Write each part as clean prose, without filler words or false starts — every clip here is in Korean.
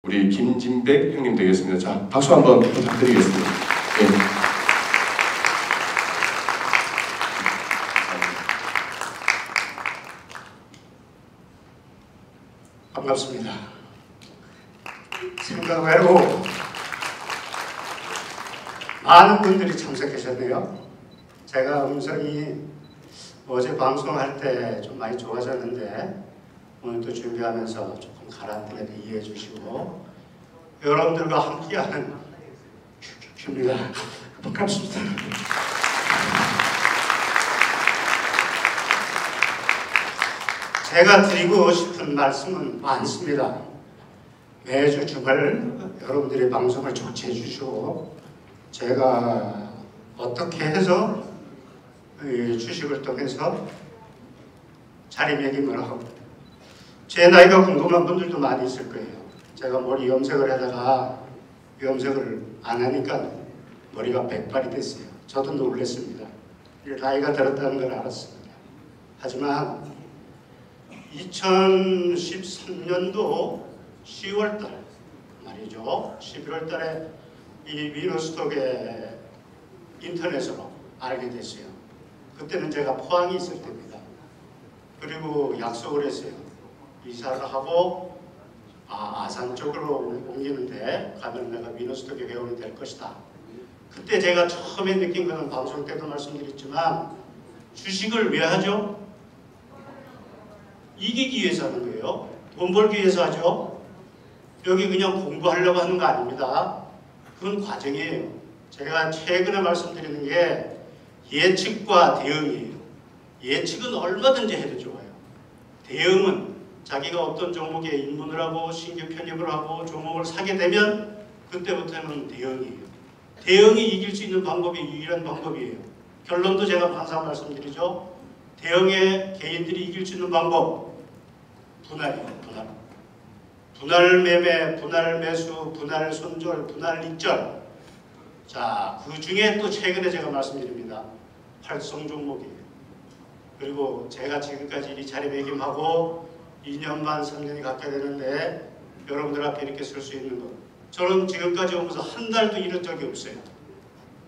우리 김진백 형님 되겠습니다. 자, 박수 한번 부탁드리겠습니다. 네. 반갑습니다. 생각 외로 많은 분들이 참석하셨네요. 제가 음성이 어제 방송할 때 좀 많이 좋아졌는데 오늘 또 준비하면서 조금 가라앉으니까 이해해 주시고 여러분들과 함께하는 큐입니다. 반갑습니다. 제가 드리고 싶은 말씀은 많습니다. 매주 주말 여러분들이 방송을 조치해 주시고 제가 어떻게 해서 주식을 통해서 자리매김을 하고 제 나이가 궁금한 분들도 많이 있을 거예요. 제가 머리 염색을 하다가 염색을 안 하니까 머리가 백발이 됐어요. 저도 놀랐습니다. 나이가 들었다는 걸 알았습니다. 하지만 2013년도 10월달 말이죠. 11월달에 이 위너스톡에 인터넷으로 알게 됐어요. 그때는 제가 포항에 있을 때입니다. 그리고 약속을 했어요. 이사를 하고 아산 쪽으로 옮기는데 가면 내가 위너스톡의 회원이 될 것이다. 그때 제가 처음에 느낀 것은 방송 때도 말씀드렸지만 주식을 왜 하죠? 이기기 위해서 하는 거예요. 돈 벌기 위해서 하죠. 여기 그냥 공부하려고 하는 거 아닙니다. 그건 과정이에요. 제가 최근에 말씀드리는 게 예측과 대응이에요. 예측은 얼마든지 해도 좋아요. 대응은 자기가 어떤 종목에 입문을 하고 신규 편입을 하고 종목을 사게 되면 그때부터는 대응이에요. 대응이 이길 수 있는 방법이 유일한 방법이에요. 결론도 제가 항상 말씀드리죠. 대응에 개인들이 이길 수 있는 방법 분할이에요. 분할 매매, 분할 매수, 분할 손절, 분할 익절. 자, 그 중에 또 최근에 제가 말씀드립니다. 활성 종목이에요. 그리고 제가 지금까지 이 자리매김하고 2년 반 3년이 가까이 되는데 여러분들 앞에 이렇게 설 수 있는 것. 저는 지금까지 오면서 한 달도 잃은 적이 없어요.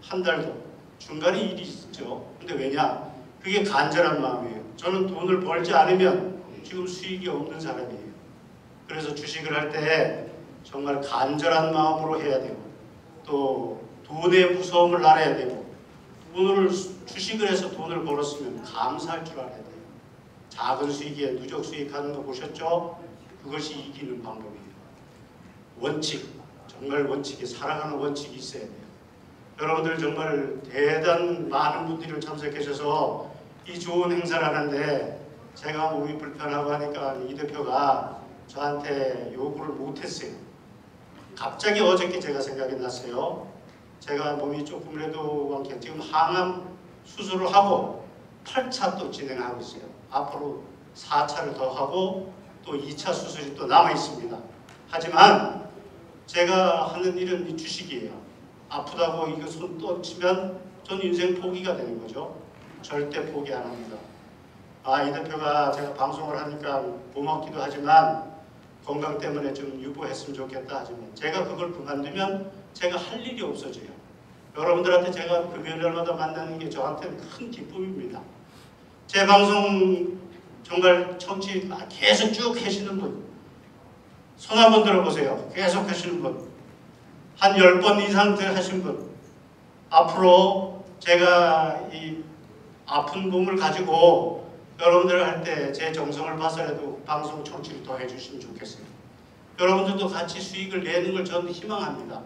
한 달도. 중간에 일이 있죠. 근데 왜냐? 그게 간절한 마음이에요. 저는 돈을 벌지 않으면 지금 수익이 없는 사람이에요. 그래서 주식을 할 때 정말 간절한 마음으로 해야 되고 또 돈의 무서움을 알아야 되고 주식을 해서 돈을 벌었으면 감사할 줄 알아야 돼요. 작은 수익에 누적 수익하는 거 보셨죠? 그것이 이기는 방법이에요. 원칙, 정말 원칙이 살아가는 원칙이 있어야 돼요. 여러분들 정말 대단 많은 분들이 참석하셔서 이 좋은 행사를 하는데 제가 몸이 불편하고 하니까 이 대표가 저한테 요구를 못했어요. 갑자기 어저께 제가 생각이 났어요. 제가 몸이 조금이라도 지금 항암 수술을 하고 8차 또 진행하고 있어요. 앞으로 4차를 더 하고 또 2차 수술이 또 남아 있습니다. 하지만 제가 하는 일은 이 주식이에요. 아프다고 이거 손 떠치면 전 인생 포기가 되는 거죠. 절대 포기 안 합니다. 이 대표가 제가 방송을 하니까 고맙기도 하지만 건강 때문에 좀 유보했으면 좋겠다 하지만 제가 그걸 그만두면 제가 할 일이 없어져요. 여러분들한테 제가 금요일마다 만나는 게 저한테는 큰 기쁨입니다. 제 방송 정말 청취 계속 쭉 하시는 분 손 한번 들어보세요. 계속 하시는 분 한 10번 이상 하신 분 앞으로 제가 이 아픈 몸을 가지고 여러분들 할 때 제 정성을 봐서라도 방송 청취를 더 해주시면 좋겠어요. 여러분들도 같이 수익을 내는 걸 저는 희망합니다.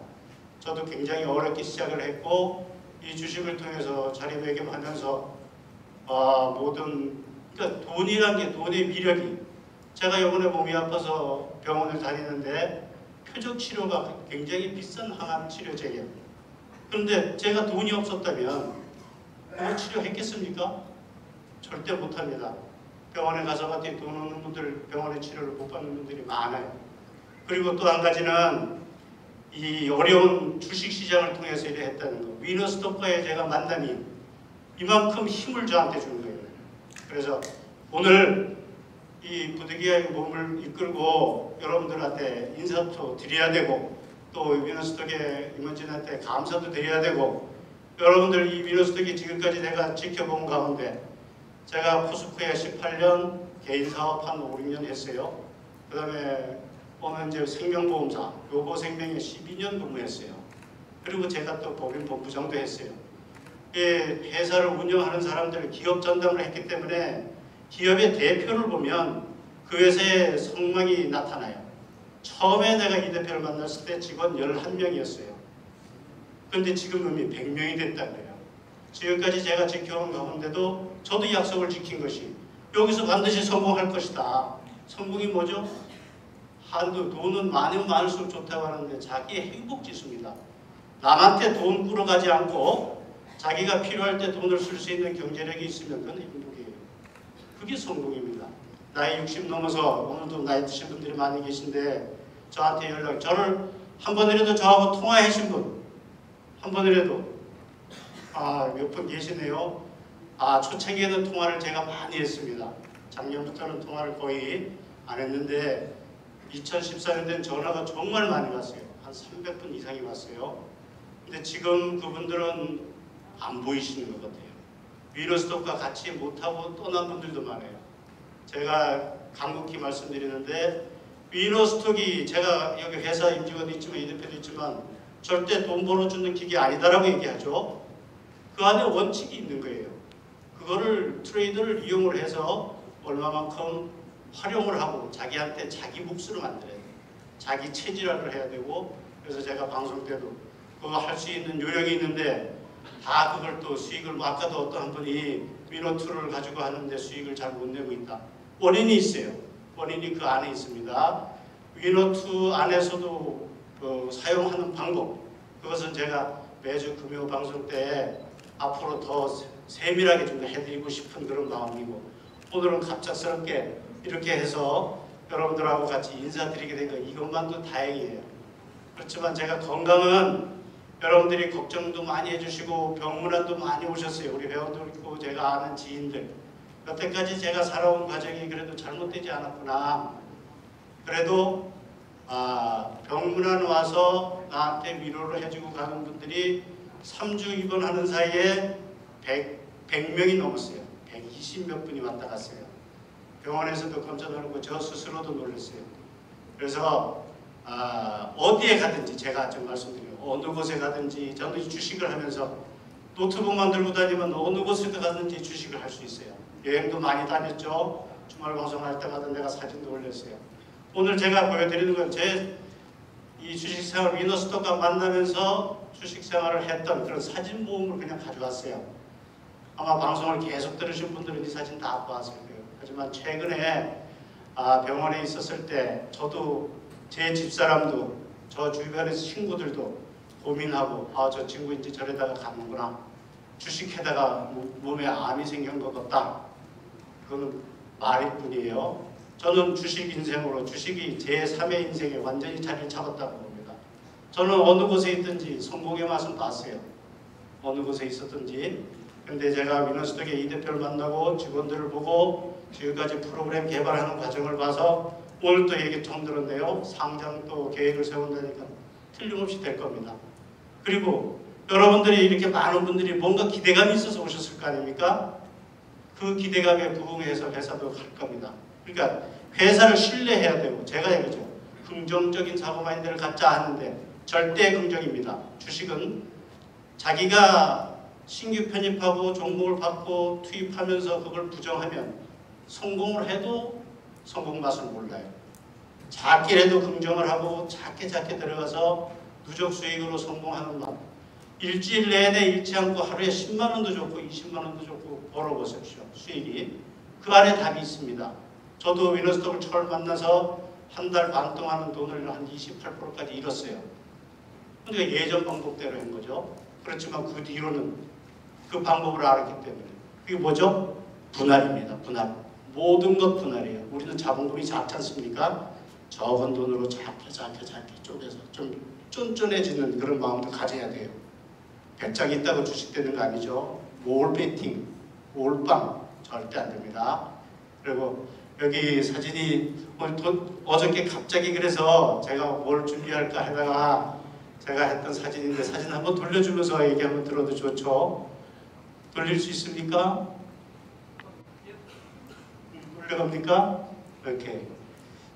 저도 굉장히 어렵게 시작을 했고 이 주식을 통해서 자리매김하면서 그러니까 돈이란 게 돈의 위력이 제가 이번에 몸이 아파서 병원을 다니는데 표적 치료가 굉장히 비싼 항암 치료제예요. 그런데 제가 돈이 없었다면 치료했겠습니까? 절대 못합니다. 병원에 가서 돈 없는 분들 병원에 치료를 못 받는 분들이 많아요. 그리고 또 한 가지는 이 어려운 주식시장을 통해서 일을 했다는 거. 위너스톡과의 제가 만남이 이만큼 힘을 저한테 준 거예요. 그래서 오늘 이 부득이하게 몸을 이끌고 여러분들한테 인사도 드려야 되고 또 위너스톡의 임원진한테 감사도 드려야 되고 여러분들 이 위너스톡이 지금까지 내가 지켜본 가운데 제가 포스코에 18년 개인 사업 한 5, 6년 했어요. 그 다음에 오늘 이제 생명보험사 요보생명에 12년 근무했어요. 그리고 제가 또 법인본부장도 했어요. 회사를 운영하는 사람들 기업 전담을 했기 때문에 기업의 대표를 보면 그 회사의 성망이 나타나요. 처음에 내가 이 대표를 만났을 때 직원 11명이었어요. 그런데 지금 이미 100명이 됐다고요. 지금까지 제가 지켜온 가운데도 저도 약속을 지킨 것이 여기서 반드시 성공할 것이다. 성공이 뭐죠? 돈은 많으면 많을수록 좋다고 하는데 자기의 행복지수입니다. 남한테 돈 꾸러가지 않고 자기가 필요할 때 돈을 쓸 수 있는 경제력이 있으면 그건 행복이에요. 그게 성공입니다. 나이 60 넘어서 오늘도 나이 드신 분들이 많이 계신데 저한테 저를 한 번이라도 저하고 통화하신 분 한 번이라도 몇 분 계시네요. 초창기에는 통화를 제가 많이 했습니다. 작년부터는 통화를 거의 안 했는데 2014년에는 전화가 정말 많이 왔어요. 한 300분 이상이 왔어요. 근데 지금 그분들은 안 보이시는 것 같아요. 위너스톡과 같이 못하고 떠난 분들도 많아요. 제가 간곡히 말씀드리는데 위너스톡이 제가 여기 회사 임직원도 있지만 이 대표도 있지만 절대 돈 벌어주는 기계 아니다라고 얘기하죠. 그 안에 원칙이 있는 거예요. 그거를 트레이더를 이용을 해서 얼마만큼 활용을 하고 자기한테 자기 몫을 만들어야 돼요. 자기 체질화를 해야 되고 그래서 제가 방송 때도 그거 할 수 있는 요령이 있는데 다 그걸 또 수익을 아까도 어떤 한 분이 위너2를 가지고 하는데 수익을 잘 못 내고 있다. 원인이 있어요. 원인이 그 안에 있습니다. 위너2 안에서도 사용하는 방법 그것은 제가 매주 금요 방송 때 앞으로 더 세밀하게 좀 해드리고 싶은 그런 마음이고 오늘은 갑작스럽게 이렇게 해서 여러분들하고 같이 인사드리게 된 거 이것만도 다행이에요. 그렇지만 제가 건강은 여러분들이 걱정도 많이 해주시고 병문안도 많이 오셨어요. 우리 회원도 있고 제가 아는 지인들 여태까지 제가 살아온 과정이 그래도 잘못되지 않았구나. 그래도 병문안 와서 나한테 위로를 해주고 가는 분들이 3주 입원하는 사이에 100명이 넘었어요. 120 몇 분이 왔다 갔어요. 병원에서도 깜짝 놀랐고 저 스스로도 놀랐어요. 그래서 어디에 가든지 제가 좀 말씀드려요. 어느 곳에 가든지 저는 주식을 하면서 노트북만 들고 다니면 어느 곳에 가든지 주식을 할 수 있어요. 여행도 많이 다녔죠. 주말 방송할 때마다 내가 사진도 올렸어요. 오늘 제가 보여드리는 건 제 이 주식생활 위너스톡과 만나면서 주식생활을 했던 그런 사진 모음을 그냥 가져왔어요. 아마 방송을 계속 들으신 분들은 이 사진 다 보았을 거예요. 하지만 최근에 병원에 있었을 때 저도 제 집사람도 저 주변의 친구들도 고민하고 저 친구 이제 저래다가 가는구나. 주식해다가 몸에 암이 생긴 것 같다. 그거는 말일 뿐이에요. 저는 주식 인생으로 주식이 제 3의 인생에 완전히 자리를 잡았다고 봅니다. 저는 어느 곳에 있든지 성공의 맛은 봤어요. 어느 곳에 있었든지. 근데 제가 위너스톡의 이 대표를 만나고 직원들을 보고 지금까지 프로그램 개발하는 과정을 봐서 오늘 또 얘기 처음 들었네요. 상장 또 계획을 세운다니까 틀림없이 될 겁니다. 그리고 여러분들이 이렇게 많은 분들이 뭔가 기대감이 있어서 오셨을 거 아닙니까? 그 기대감에 부응해서 회사도 갈 겁니다. 그러니까 회사를 신뢰해야 되고 제가 이거죠. 긍정적인 사고마인드를 갖자 하는데 절대 긍정입니다. 주식은 자기가 신규 편입하고 종목을 받고 투입하면서 그걸 부정하면 성공을 해도 성공 맛을 몰라요. 작게라도 긍정을 하고 작게 들어가서 누적 수익으로 성공하는 맛. 일주일 내내 잃지 않고 하루에 10만 원도 좋고 20만 원도 좋고 벌어보십시오. 수익이. 그 안에 답이 있습니다. 저도 위너스톡을 처음 만나서 한 달 반 동안은 돈을 한 28%까지 잃었어요. 그러니까 예전 방법대로 한 거죠. 그렇지만 그 뒤로는 그 방법을 알았기 때문에. 그게 뭐죠? 분할입니다. 분할. 모든 것 분할이에요. 우리는 자본금이 작지 않습니까? 적은 돈으로 작게 쪼개서 좀 쫀쫀해지는 그런 마음도 가져야 돼요. 100장 있다고 주식되는 거 아니죠. 몰배팅, 몰빵 절대 안 됩니다. 그리고 여기 사진이 어저께 갑자기 그래서 제가 뭘 준비할까 하다가 제가 했던 사진인데 사진 한번 돌려주면서 얘기 한번 들어도 좋죠? 돌릴 수 있습니까? 돌려갑니까? 이렇게.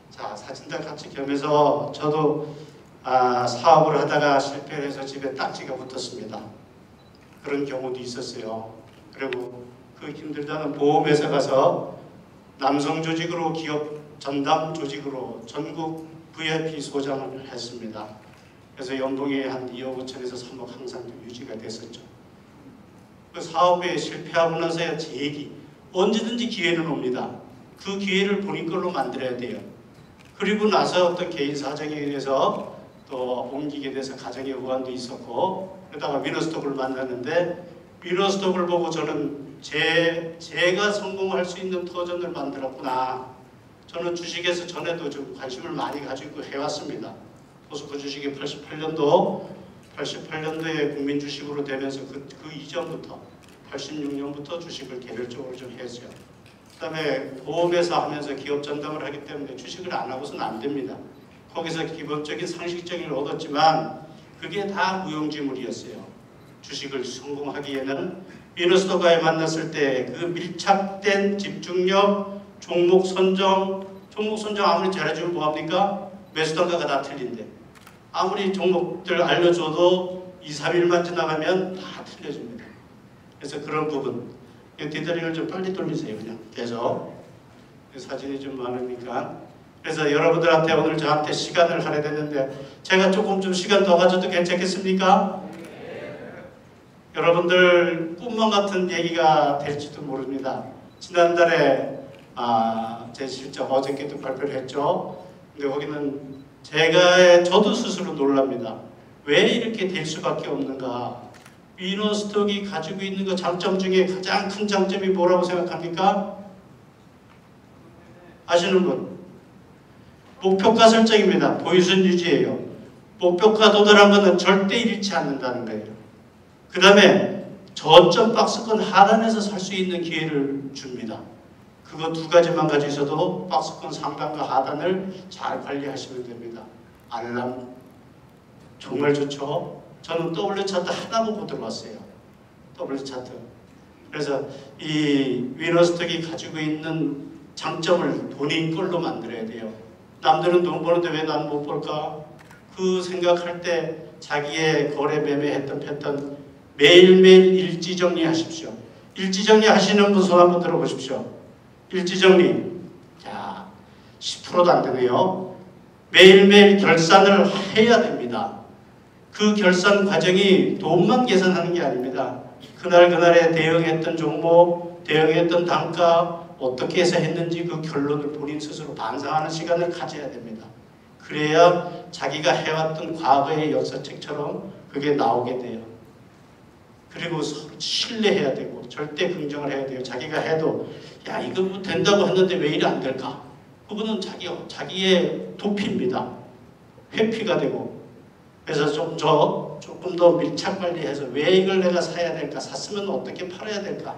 자, 사진들 같이 겸해서 저도 사업을 하다가 실패를 해서 집에 딱지가 붙었습니다. 그런 경우도 있었어요. 그리고 그 힘들다는 보험회사 가서 남성 조직으로 기업 전담 조직으로 전국 VIP 소장을 했습니다. 그래서 연봉이 한 2억 5천에서 3억 항상 유지가 됐었죠. 그 사업에 실패하고 나서야 재기, 언제든지 기회는 옵니다. 그 기회를 본인 걸로 만들어야 돼요. 그리고 나서 어떤 개인 사정에 의해서 또 옮기게 돼서 가정의 우환도 있었고, 그러다가 위너스톡을 만났는데 위너스톡을 보고 저는 제가 성공할 수 있는 터전을 만들었구나. 저는 주식에서 전에도 좀 관심을 많이 가지고 해왔습니다. 포스코 주식이 88년도에 국민 주식으로 되면서 그 이전부터 86년부터 주식을 개별적으로 좀 했어요. 그 다음에 보험회사 하면서 기업 전담을 하기 때문에 주식을 안 하고서는 안 됩니다. 거기서 기본적인 상식적인 걸 얻었지만 그게 다 무용지물이었어요. 주식을 성공하기에는 위너스톡과에 만났을 때 그 밀착된 집중력, 종목 선정 아무리 잘해주면 뭐합니까? 매수 단가가 다 틀린데 아무리 종목들 알려줘도 2, 3일만 지나가면 다 틀려집니다. 그래서 그런 부분 뒷다리를 좀 빨리 돌리세요. 그냥 계속 사진이 좀 많으니까. 그래서 여러분들한테 오늘 저한테 시간을 할애됐는데 제가 조금 좀 시간 더 가져도 괜찮겠습니까? 여러분들 꿈만 같은 얘기가 될지도 모릅니다. 지난달에 제 실적 어저께도 발표를 했죠. 근데 거기는 저도 스스로 놀랍니다. 왜 이렇게 될 수밖에 없는가? 위너스톡이 가지고 있는 그 장점 중에 가장 큰 장점이 뭐라고 생각합니까? 아시는 분? 목표가 설정입니다. 보유선 유지예요. 목표가 도달한 것은 절대 잃지 않는다는 거예요. 그 다음에 저점 박스권 하단에서 살 수 있는 기회를 줍니다. 그거 두 가지만 가지고 있어도 박스권 상단과 하단을 잘 관리하시면 됩니다. 알람 정말 좋죠. 저는 W 차트 하나 보고 들어왔어요. W 차트. 그래서 이 위너스톡이 가지고 있는 장점을 본인 걸로 만들어야 돼요. 남들은 돈 버는데 왜 난 못 벌까? 그 생각할 때 자기의 거래 매매했던 패턴 매일매일 일지정리 하십시오. 일지정리 하시는 분 손 한번 들어보십시오. 일지정리. 자, 10%도 안 되네요. 매일매일 결산을 해야 됩니다. 그 결산 과정이 돈만 계산하는 게 아닙니다. 그날에 대응했던 종목, 대응했던 단가, 어떻게 해서 했는지 그 결론을 본인 스스로 반성하는 시간을 가져야 됩니다. 그래야 자기가 해왔던 과거의 역사책처럼 그게 나오게 돼요. 그리고 서로 신뢰해야 되고 절대 긍정을 해야 돼요. 자기가 해도 야 이거 뭐 된다고 했는데 왜 이래 안 될까? 그거는 자기의 도피입니다. 회피가 되고 그래서 조금 더 밀착 관리해서 왜 이걸 내가 사야 될까? 샀으면 어떻게 팔아야 될까?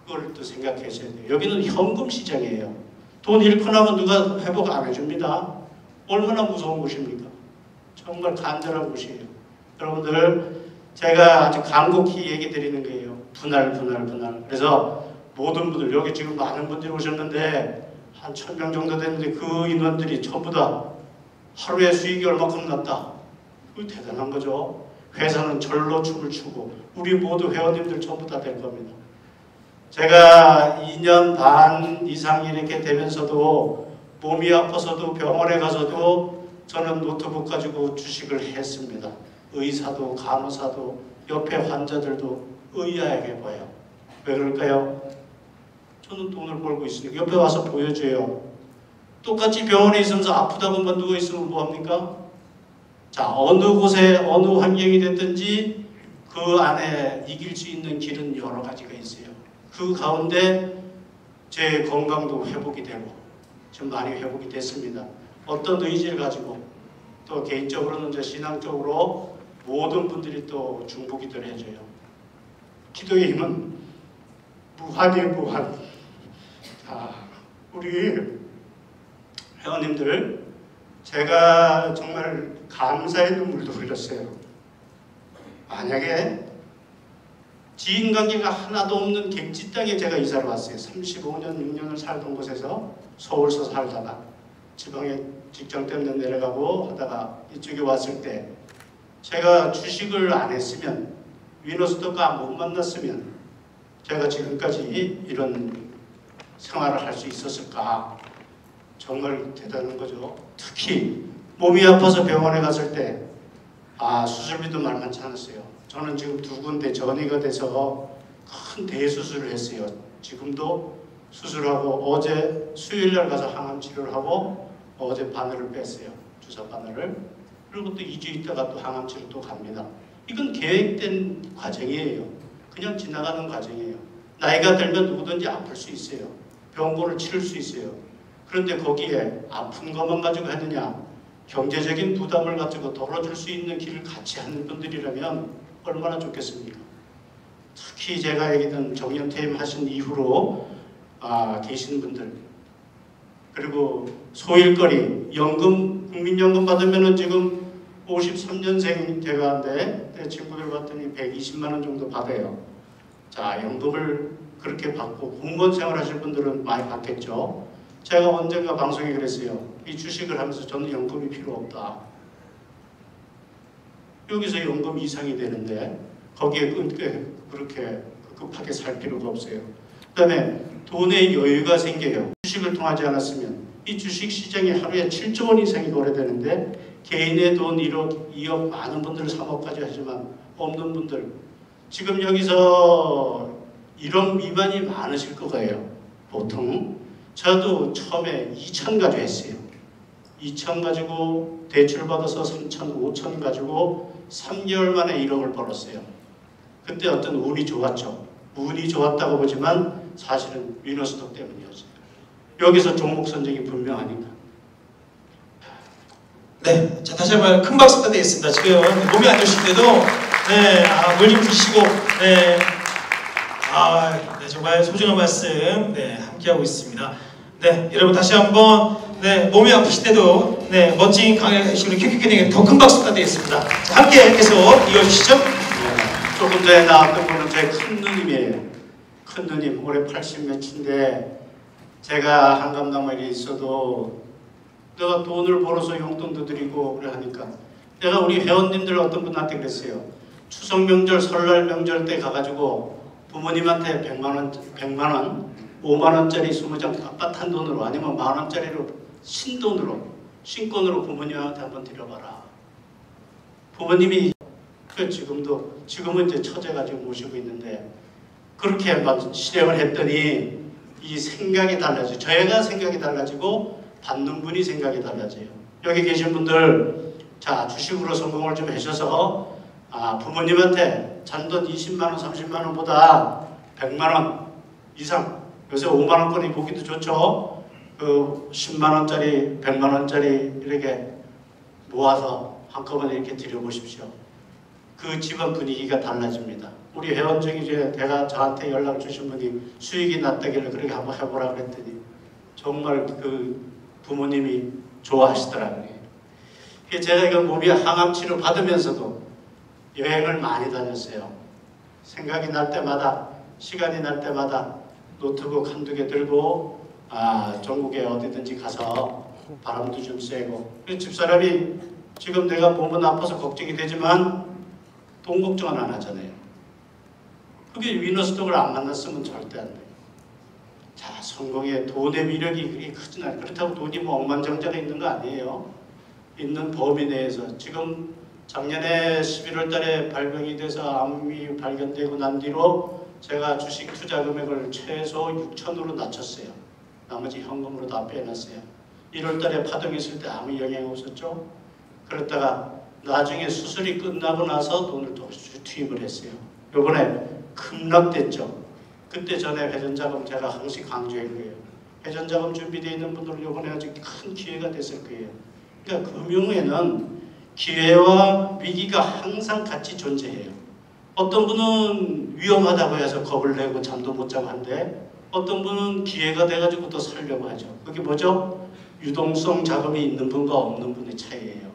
그걸 또 생각하셔야 돼요. 여기는 현금 시장이에요. 돈 잃고 나면 누가 회복 안 해줍니다. 얼마나 무서운 곳입니까? 정말 간절한 곳이에요. 여러분들 제가 아주 간곡히 얘기 드리는 거예요. 분할. 그래서 모든 분들 여기 지금 많은 분들이 오셨는데 한 1000명 정도 됐는데 그 인원들이 전부 다 하루에 수익이 얼마큼 났다. 그거 대단한 거죠. 회사는 절로 춤을 추고 우리 모두 회원님들 전부 다 될 겁니다. 제가 2년 반 이상 이렇게 되면서도 몸이 아파서도 병원에 가서도 저는 노트북 가지고 주식을 했습니다. 의사도 간호사도 옆에 환자들도 의아하게 봐요. 왜 그럴까요? 저는 돈을 벌고 있으니까 옆에 와서 보여줘요. 똑같이 병원에 있으면서 아프다고만 누워있으면 뭐합니까? 자, 어느 곳에 어느 환경이 됐든지 그 안에 이길 수 있는 길은 여러 가지가 있어요. 그 가운데 제 건강도 회복이 되고 좀 많이 회복이 됐습니다. 어떤 의지를 가지고 또 개인적으로는 이제 신앙적으로 모든 분들이 또 중보기도를 해줘요. 기도의 힘은 무한이에요, 무한. 자, 우리 회원님들, 제가 정말 감사의 눈물도 흘렸어요. 만약에 지인관계가 하나도 없는 객지 땅에 제가 이사를 왔어요. 35년, 6년을 살던 곳에서 서울서 살다가 지방에 직장 때문에 내려가고 하다가 이쪽에 왔을 때 제가 주식을 안 했으면, 위너스덕과 못 만났으면 제가 지금까지 이런 생활을 할 수 있었을까? 정말 대단한 거죠. 특히 몸이 아파서 병원에 갔을 때 수술비도 만만치 않았어요. 저는 지금 2군데 전이가 돼서 큰 대수술을 했어요. 지금도 수술하고 어제 수요일날 가서 항암 치료를 하고 어제 바늘을 뺐어요. 주사 바늘을. 그리고 또 2주 있다가 또 항암 치료 또 갑니다. 이건 계획된 과정이에요. 그냥 지나가는 과정이에요. 나이가 들면 누구든지 아플 수 있어요. 병고를 치를 수 있어요. 그런데 거기에 아픈 것만 가지고 하느냐, 경제적인 부담을 가지고 덜어줄 수 있는 길을 같이 하는 분들이라면 얼마나 좋겠습니까? 특히 제가 얘기했던 정년퇴임 하신 이후로 계신 분들, 그리고 소일거리, 연금, 국민연금 받으면은 지금 53년생 제가 한데 내 친구들 봤더니 120만 원 정도 받아요. 자, 연금을 그렇게 받고 공무원 생활하실 분들은 많이 받겠죠. 제가 언젠가 방송에 그랬어요. 이 주식을 하면서 저는 연금이 필요 없다. 여기서 연금 이상이 되는데 거기에 그렇게 급하게 살 필요가 없어요. 그 다음에 돈의 여유가 생겨요. 주식을 통하지 않았으면 이 주식 시장이 하루에 7조 원 이상이 거래되는데 개인의 돈 1억, 2억 많은 분들 3억까지 하지만 없는 분들 지금 여기서 1억 미만이 많으실 거예요. 보통 저도 처음에 2천 가지고 했어요. 2천 가지고 대출 받아서 3천, 5천 가지고 3개월 만에 1억을 벌었어요. 그때 어떤 운이 좋았죠. 운이 좋았다고 보지만 사실은 위너스덕 때문이었어요. 여기서 종목 선정이 분명하니까. 네, 자 다시 한번 큰 박수 부탁드리겠습니다. 지금 몸이 안 좋으신데도 물 좀 드시고 네, 정말 소중한 말씀 함께하고 있습니다. 네, 여러분 다시 한번 몸이 아프실 때도 멋진 강의하시는 큐큐큐에게 더 큰 박수 부탁드리겠습니다. 자, 함께 계속 이어주시죠. 조금 전에 나왔던 분은 제 큰 누님이에요. 큰 누님, 올해 80몇인데 제가 한감당원에 있어도 내가 돈을 벌어서 용돈도 드리고 그래 하니까 내가 우리 회원님들 어떤 분한테 그랬어요. 추석 명절, 설날 명절 때 가가지고 부모님한테 100만 원, 5만 원짜리 20장 빳빳한 돈으로 아니면 만 원짜리로 신돈으로, 신권으로 부모님한테 한번 드려봐라. 부모님이 지금은 이제 처제가 지금 모시고 있는데 그렇게 막 실행을 했더니 이 생각이 달라져요. 저희가 생각이 달라지고 받는 분이 생각이 달라져요. 여기 계신 분들 자 주식으로 성공을 좀 하셔서 부모님한테 잔돈 20만 원, 30만 원보다 100만 원 이상 요새 5만 원권이 보기도 좋죠. 그 10만 원짜리, 100만 원짜리 이렇게 모아서 한꺼번에 이렇게 드려보십시오. 그 집안 분위기가 달라집니다. 우리 회원 중에 제가 저한테 연락 주신 분이 수익이 났다길래 그렇게 한번 해보라 그랬더니 정말 그 부모님이 좋아하시더라고요. 제가 이거 몸이 항암 치료 받으면서도 여행을 많이 다녔어요. 생각이 날 때마다, 시간이 날 때마다 노트북 한두 개 들고 전국에 어디든지 가서 바람도 좀 쐬고. 집사람이 지금 내가 몸은 아파서 걱정이 되지만 돈 걱정은 안 하잖아요. 그게 위너스덕을 안 만났으면 절대 안 돼요. 자, 성공의 돈의 위력이 그렇게 크진 않아요. 그렇다고 돈이 뭐 억만장자가 있는 거 아니에요. 있는 범위 내에서 지금 작년에 11월 달에 발병이 돼서 암이 발견되고 난 뒤로 제가 주식 투자 금액을 최소 6천으로 낮췄어요. 나머지 현금으로 다 빼놨어요. 1월 달에 파동이 있을 때 아무 영향이 없었죠. 그랬다가 나중에 수술이 끝나고 나서 돈을 또 투입을 했어요. 요번에 급락됐죠. 그때 전에 회전자금 제가 항상 강조한 거예요. 회전자금 준비되어 있는 분들은 요번에 아주 큰 기회가 됐을 거예요. 그러니까 금융에는 기회와 위기가 항상 같이 존재해요. 어떤 분은 위험하다고 해서 겁을 내고 잠도 못 자고 한데 어떤 분은 기회가 돼가지고 더 살려고 하죠. 그게 뭐죠? 유동성 자금이 있는 분과 없는 분의 차이예요.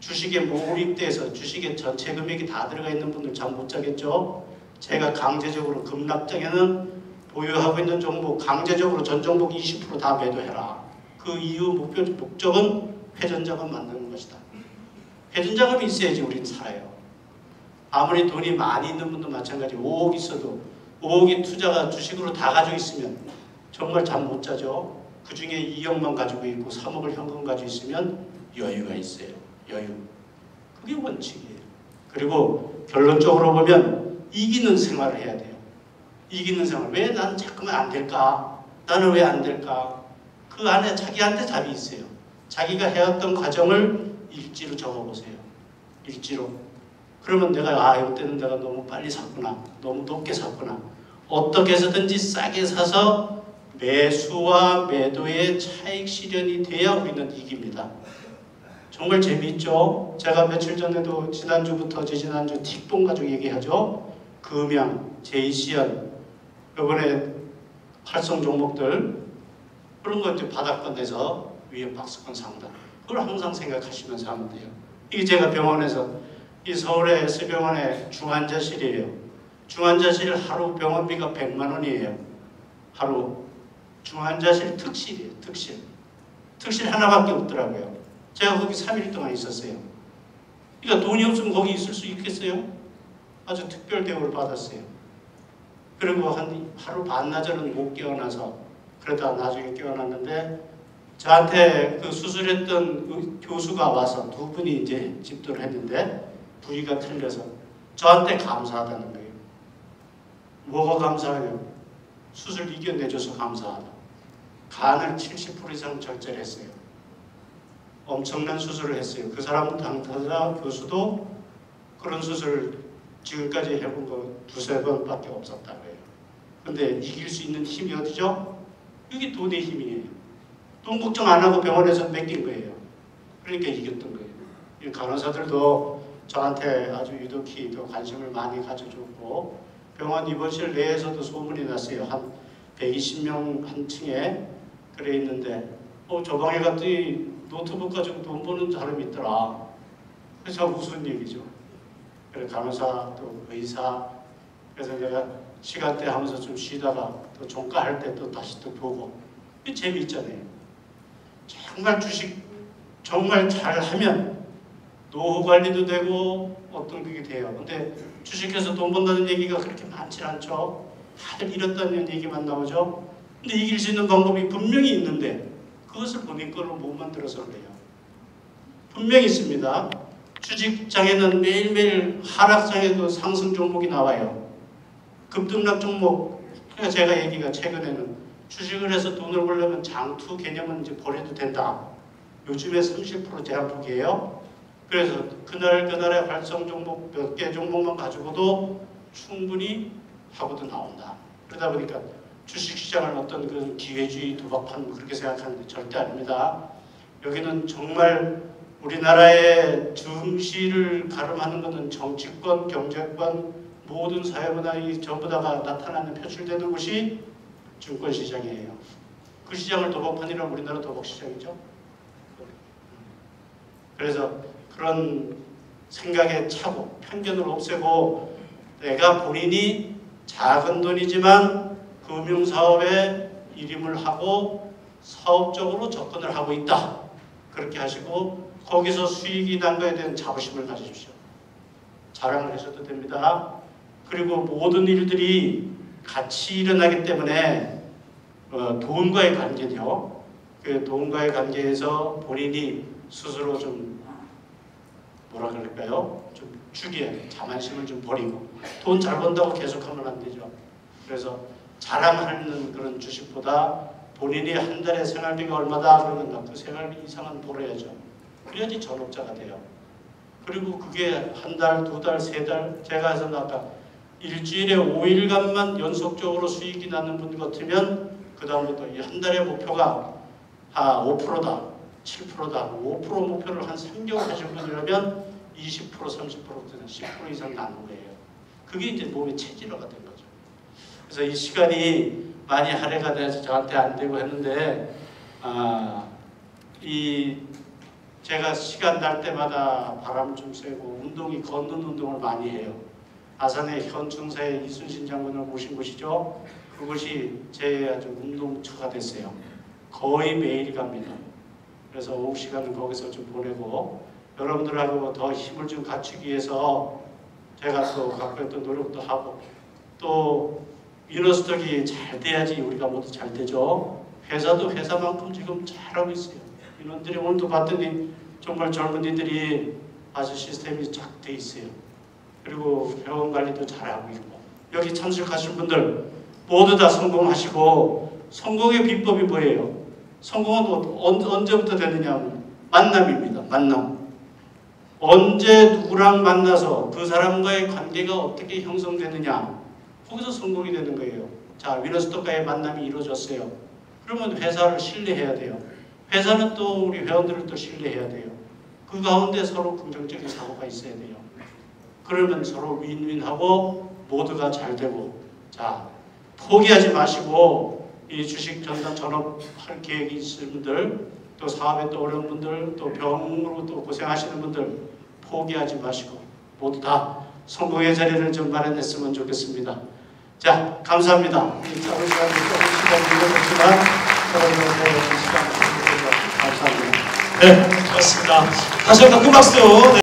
주식에 몰입돼서 주식에 전체 금액이 다 들어가 있는 분들 잠 못 자겠죠? 제가 강제적으로 급락장에는 보유하고 있는 종목 강제적으로 전 종목 20% 다 매도해라. 그 이유 목적은 회전자금 만드는 것이다. 회전자금이 있어야지 우리는 살아요. 아무리 돈이 많이 있는 분도 마찬가지. 5억 있어도 5억이 투자가 주식으로 다 가지고 있으면 정말 잠 못 자죠. 그 중에 2억만 가지고 있고 3억을 현금 가지고 있으면 여유가 있어요. 여유. 그게 원칙이에요. 그리고 결론적으로 보면 이기는 생활을 해야 돼요. 이기는 생활. 왜 나는 자꾸만 안 될까? 나는 왜 안 될까? 그 안에 자기한테 답이 있어요. 자기가 해왔던 과정을 일지로 적어보세요. 일지로. 그러면 내가 이때는 내가 너무 빨리 샀구나. 너무 높게 샀구나. 어떻게 해서든지 싸게 사서 매수와 매도의 차익 실현이 돼야 우리는 이깁니다. 정말 재미있죠? 제가 며칠 전에도 지난주부터 지난주 틱봉 가지고 얘기하죠. 금양, 제이시연, 이번에 활성 종목들 그런 거 이제 바닥권에서 위에 박스권 상단. 그걸 항상 생각하시면서 하면 돼요. 이게 제가 병원에서 이 서울의 S병원의 중환자실이에요. 중환자실 하루 병원비가 100만 원이에요. 하루. 중환자실 특실이에요. 특실. 특실 하나밖에 없더라고요. 제가 거기 3일 동안 있었어요. 그러니까 돈이 없으면 거기 있을 수 있겠어요? 아주 특별 대우를 받았어요. 그리고 하루 반나절은 못 깨어나서 그러다 나중에 깨어났는데 저한테 그 수술했던 교수가 와서 두 분이 이제 집도를 했는데 부위가 틀려서 저한테 감사하다는 거예요. 뭐가 감사해요? 수술 이겨내줘서 감사하다. 간을 70% 이상 절제했어요. 엄청난 수술을 했어요. 그 사람 당사자 교수도 그런 수술을 지금까지 해본 거 두세 번밖에 없었다고 해요. 근데 이길 수 있는 힘이 어디죠? 이게 돈의 힘이에요. 돈 걱정 안 하고 병원에서 맡긴 거예요. 그러니까 이겼던 거예요. 간호사들도 저한테 아주 유독히 또 관심을 많이 가져줬고 병원 입원실 내에서도 소문이 났어요. 한 120명 한 층에 그래 있는데 저 방에 갔더니 노트북 가지고 돈 버는 사람이 있더라. 그래서 무슨 얘기죠? 그래 간호사 또 의사 그래서 내가 시간대 하면서 좀 쉬다가 또 종가할 때 또 다시 또 보고 이게 재미있잖아요. 정말 주식 정말 잘하면 노후 관리도 되고 어떤 그게 돼요. 근데 주식해서 돈 번다는 얘기가 그렇게 많지 않죠. 다들 잃었다는 얘기만 나오죠. 근데 이길 수 있는 방법이 분명히 있는데 그것을 본인 걸로 못 만들어서 그래요. 분명히 있습니다. 주식장에는 매일매일 하락장에도 상승 종목이 나와요. 급등락 종목. 그러니까 제가 얘기가 최근에는 주식을 해서 돈을 벌려면 장투 개념은 이제 버려도 된다. 요즘에 30% 제한폭이에요. 그래서 그날의 활성 종목 몇 개 종목만 가지고도 충분히 하고도 나온다. 그러다 보니까 주식시장을 어떤 그 기회주의 도박판 그렇게 생각하는데 절대 아닙니다. 여기는 정말 우리나라의 증시를 가름하는 것은 정치권, 경제권, 모든 사회문화의 전부 다가 나타나는 표출되는 곳이 증권시장이에요. 그 시장을 도박판이라면 우리나라 도박시장이죠. 그래서 그런 생각에 차고 편견을 없애고 내가 본인이 작은 돈이지만 금융사업에 일임을 하고 사업적으로 접근을 하고 있다. 그렇게 하시고 거기서 수익이 난 거에 대한 자부심을 가지십시오. 자랑을 하셔도 됩니다. 그리고 모든 일들이 같이 일어나기 때문에 돈과의 관계죠. 그 돈과의 관계에서 본인이 스스로 좀 뭐라 그럴까요? 좀 죽여야 돼요. 자만심을 좀 버리고 돈 잘 번다고 계속하면 안 되죠. 그래서 자랑하는 그런 주식보다 본인이 한 달에 생활비가 얼마다 그러면 그 생활비 이상은 벌어야죠. 그래야지 전업자가 돼요. 그리고 그게 한 달, 두 달, 세 달 제가 해서 아까 일주일에 5일간만 연속적으로 수익이 나는 분 같으면 그 다음부터 한 달의 목표가 5%다, 7%다, 5% 목표를 한 3개월 하신 분이라면 20%, 30%부터는 10% 이상 나는 거예요. 그게 이제 몸의 체질화가 된 거죠. 그래서 이 시간이 많이 할애가 돼서 저한테 안 되고 했는데 제가 시간 날 때마다 바람 좀 쐬고 걷는 운동을 많이 해요. 아산의 현충사의 이순신 장군을 모신 곳이죠. 그곳이 제 아주 운동처가 됐어요. 거의 매일 갑니다. 그래서 오후 시간은 거기서 좀 보내고 여러분들하고 더 힘을 좀 갖추기 위해서 제가 또 갖고 있던 노력도 하고 또 위너스덕이 잘 돼야지 우리가 모두 잘 되죠. 회사도 회사만큼 지금 잘하고 있어요. 인원들이 오늘도 봤더니 정말 젊은이들이 아주 시스템이 쫙 돼 있어요. 그리고 회원 관리도 잘하고 있고 여기 참석하신 분들 모두 다 성공하시고 성공의 비법이 뭐예요? 성공은 언제부터 되느냐? 만남입니다. 만남. 언제 누구랑 만나서 그 사람과의 관계가 어떻게 형성되느냐 거기서 성공이 되는 거예요. 자, 위너스덕과의 만남이 이루어졌어요. 그러면 회사를 신뢰해야 돼요. 회사는 또 우리 회원들을 또 신뢰해야 돼요. 그 가운데 서로 긍정적인 사고가 있어야 돼요. 그러면 서로 윈윈하고 모두가 잘 되고 자 포기하지 마시고 이 주식 전담 전업할 계획이 있으신 분들 또 사업에 또 어려운 분들 또 병으로 또 고생하시는 분들 포기하지 마시고 모두 다 성공의 자리를 좀 마련했으면 좋겠습니다. 자 감사합니다. 이 짧은 시간에 조금 시간이 늦었지만 여러분의 시간 감사합니다. 네, 고맙습니다. 다시 한번 큰 박수. 네.